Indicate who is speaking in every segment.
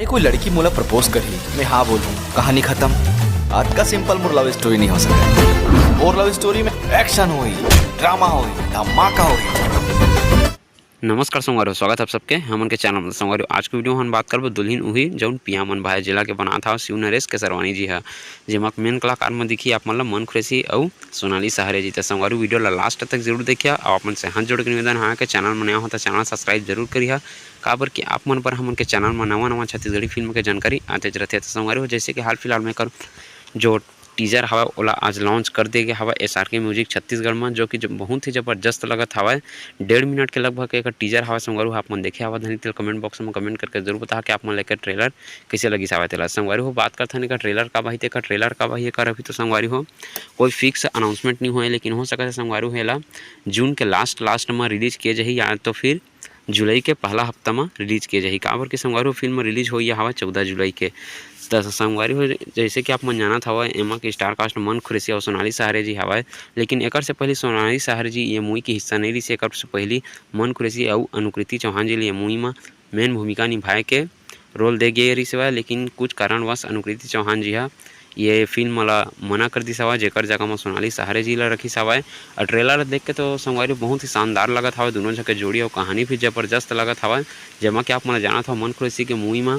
Speaker 1: अरे कोई लड़की मोला प्रपोज करी, मैं हाँ बोलूँ, कहानी खत्म। आज का सिंपल मोर लव स्टोरी नहीं हो सकता। और लव स्टोरी में एक्शन हुई, ड्रामा हुई, धमाका हुई।
Speaker 2: नमस्कार संगवारी, स्वागत है आप सबके हमन के चैनल में। संगवारी आज के वीडियो हम बात करब दुल्हन उही जौन पिया मन भाई जिला के बना था शिव नरेश केसरवानी जी है, जेमा मेन कलाकार में दिखी आप मन ला मन खुरेसी और सोनाली सहारे जी। तो संगवारी वीडियो ला लास्ट तक जरूर देखिए और अपन से हाथ जोड़ के निवेदन है कि चैनल में नया हो तो चैनल सब्सक्राइब जरूर करिए, काबर कि आप मन पर हमन के चैनल में नवा छत्तीसगढ़ी फिल्म के जानकारी आते रहते। तो संगवारी हो जैसे कि हाल फिलहाल में कर जो टीजर हवा ओला आज लॉन्च कर दे गया हवा SRK म्यूजिक छत्तीसगढ़ में, जो कि बहुत ही जबरदस्त लगत हवा। 1.5 मिनट के लगभग एक टीजर हवा संगवारी आप मन देखे हवा धनी तेल कमेंट बॉक्स में कमेंट करके जरूर बता कि आप मन लेकर ट्रेलर कैसे लगी सावा तेला। संगवारी हो बात करते हैं ट्रेलर का भाई तेका ट्रेलर का भाई कर अभी तो संगवारी हो कोई फिक्स अनाउंसमेंट नहीं हुआ है, लेकिन हो सकता है संगवारी हो एला जून के लास्ट में रिलीज किए जाही या तो फिर जुलाई के पहला हफ्ता में रिलीज किए जाही। काबर के संगवारी हो फिल्म रिलीज हुई हवा 14 जुलाई के। संगवारी हो जैसे कि आप मन जानत हवा एमा के स्टार कास्ट मन खुरेसी और सोनाली सहारे जी हवा, लेकिन एकर से पहले सोनाली सहारे जी ये मूवी के हिस्सा नहीं रही। एकर से पहले मन खुरेसी और अनुकृति चौहान जी ये मूवी में मेन भूमिका निभाए के रोल दे गए रही सेवा, लेकिन कुछ कारणवश अनुकृति चौहान जी ये फिल्म ला मना कर दी सवा, जेकर जगह में सोनाली सहारे जी ला रखी सवाए। और ट्रेलर देख के तो संगवारी बहुत ही शानदार लगत हवा, दोनों जगह जोड़ी और कहानी भी जबरदस्त लगत हवा, जेमा कि आप मन जानत हो मन खुरेसी के मूवी में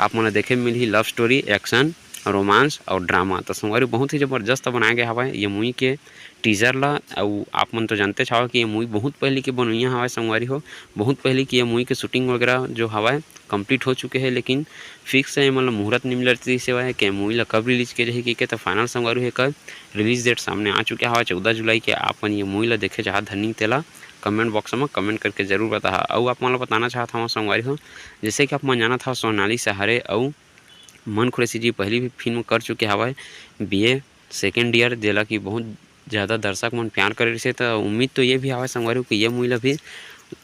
Speaker 2: आप मन देखे मिली लव स्टोरी, एक्शन, रोमांस और ड्रामा। तो संगवारी बहुत ही जबरदस्त बनाया गया हवा ये मूवी के टीजर ला। और आप मन तो जानते छावा कि ये मूवी बहुत पहले की बनैया हवा संगवारी हो, बहुत पहले की ये मूवी के शूटिंग वगैरह जो हवा कंप्लीट हो चुके हैं, लेकिन फिक्स है मतलब मुहूर्त नहीं मिल रही सेवा है कि मूवी ला कब रिलीज किया जाएगी के। तो फाइनल संगवारी है कब रिलीज डेट सामने आ चुके हवा 14 जुलाई के। आपन ये मूवी ला देखे चाह धनी तेला कमेंट बॉक्स में कमेंट करके जरूर बता। और आप मन बताना चाहता हूँ संगवारी हो जैसे कि आप मन जाना था सोनाली सहारे और मन खुरेसी जी पहली भी फिल्म कर चुके हवा BA सेकेंड ईयर, जेला कि बहुत ज़्यादा दर्शक मन प्यार करे रही। तो उम्मीद तो ये भी हवा संगवारी कि ये मूवी ला भी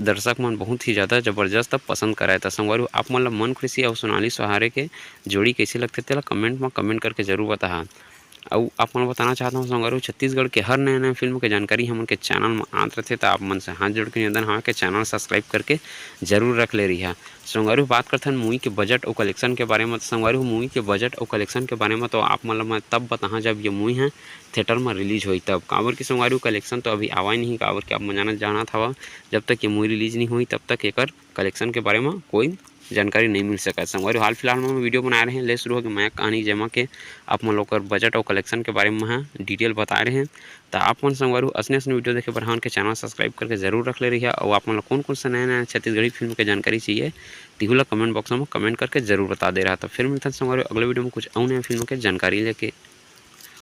Speaker 2: दर्शक मन बहुत ही ज़्यादा जबरदस्त पसंद कराए। था संगवारी आप मन ला मन खुरेसी और सोनाली सहारे के जोड़ी कैसे लगते तेला कमेंट में कमेंट करके जरूर बता। और आप मन बताना चाहता हूँ संगवारी छत्तीसगढ़ के हर नए फिल्म के जानकारी हमन के चैनल में आते रहते। तो आप मन से हाथ जोड़ के निवेदन हाँ के चैनल सब्सक्राइब करके जरूर रख ले रही है। संगवारी बात करते हैं मूवी के बजट और कलेक्शन के बारे में। संगवारी मूवी के बजट और कलेक्शन के बारे में तो आप मतलब मैं तब बता जब ये मूवी है थिएटर में रिलीज हुई तब। काबर की संगवारी कलेक्शन तो अभी आवा ही नहीं, काबर कि आप मन जाना था जब तक ये मूवी रिलीज नहीं हुई तब तक एक कलेक्शन के बारे में कोई जानकारी नहीं मिल सका। संगवारी हाल फिलहाल में वीडियो बना रहे हैं ले शुरू हो गया मैं कहानी जमा के आप मन लोग बजट और कलेक्शन के बारे में डिटेल बता रहे हैं। तो आप मन संगवारी असने वीडियो देखे बढ़ान के चैनल सब्सक्राइब करके जरूर रख ले रही है। और आप मन कौन कौन से नए छत्तीसगढ़ी फिल्म के जानकारी चाहिए तिहुला कमेंट बॉक्स में कमेंट करके जरूर बता दे रहा था। फिर मिलता है संगवारी अगले वीडियो में कुछ और नया फिल्म के जानकारी लेके।